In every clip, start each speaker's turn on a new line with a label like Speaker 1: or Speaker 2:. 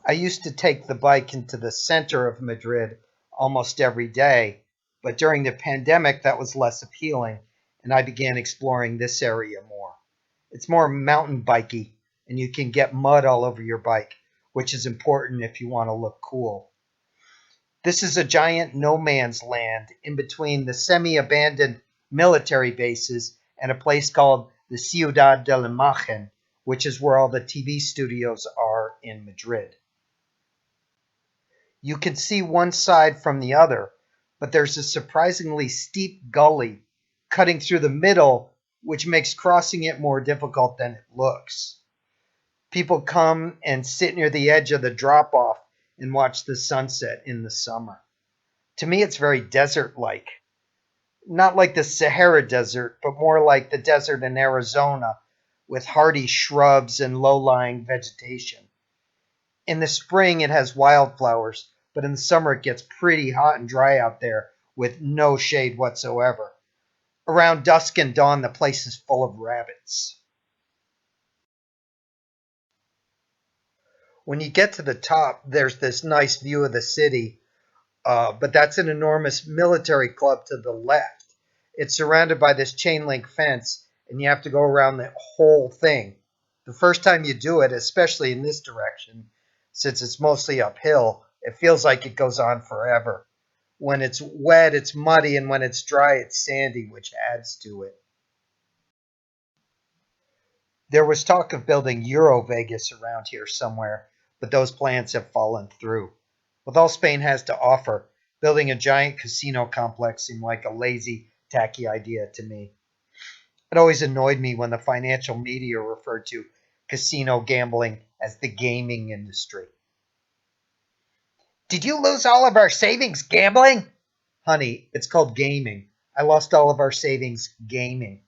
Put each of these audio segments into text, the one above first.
Speaker 1: I used to take the bike into the center of Madrid almost every day, but during the pandemic that was less appealing, and I began exploring this area more. It's more mountain bikey, and you can get mud all over your bike, which is important if you want to look cool. This is a giant no man's land in between the semi abandoned military bases and a place called the Ciudad del Imagen, which is where all the TV studios are in Madrid. You can see one side from the other, but there's a surprisingly steep gully cutting through the middle, which makes crossing it more difficult than it looks. People come and sit near the edge of the drop off and watch the sunset in the summer. To me, it's very desert like. Not like the Sahara Desert, but more like the desert in Arizona with hardy shrubs and low lying vegetation. In the spring, it has wildflowers, but in the summer, it gets pretty hot and dry out there with no shade whatsoever. Around dusk and dawn, the place is full of rabbits. When you get to the top, there's this nice view of the city, but that's an enormous military club to the left. It's surrounded by this chain link fence, and you have to go around the whole thing. The first time you do it, especially in this direction, since it's mostly uphill, it feels like it goes on forever. When it's wet, it's muddy, and when it's dry, it's sandy, which adds to it. There was talk of building Euro Vegas around here somewhere, but those plans have fallen through. With all Spain has to offer, building a giant casino complex seemed like a lazy, tacky idea to me. It always annoyed me when the financial media referred to casino gambling as the gaming industry. Did you lose all of our savings gambling? Honey, it's called gaming. I lost all of our savings gaming.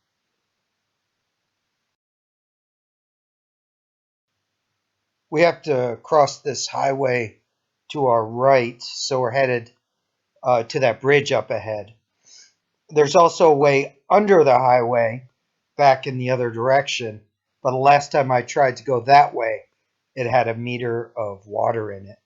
Speaker 1: We have to cross this highway to our right, so we're headed to that bridge up ahead. There's also a way under the highway back in the other direction, but the last time I tried to go that way, it had a meter of water in it.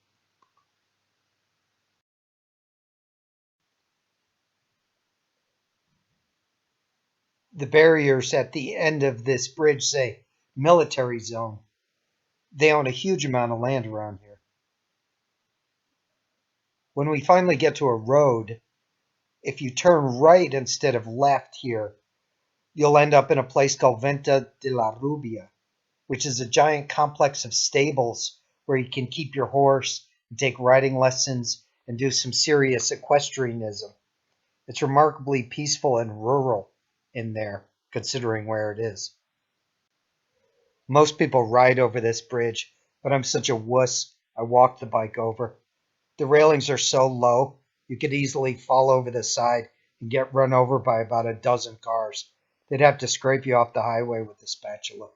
Speaker 1: The barriers at the end of this bridge say military zone. They own a huge amount of land around here. When we finally get to a road, if you turn right instead of left here, you'll end up in a place called Venta de la Rubia, which is a giant complex of stables where you can keep your horse and take riding lessons and do some serious equestrianism. It's remarkably peaceful and rural in there, considering where it is. Most people ride over this bridge, but I'm such a wuss, I walk the bike over. The railings are so low, you could easily fall over the side and get run over by about a dozen cars. They'd have to scrape you off the highway with a spatula.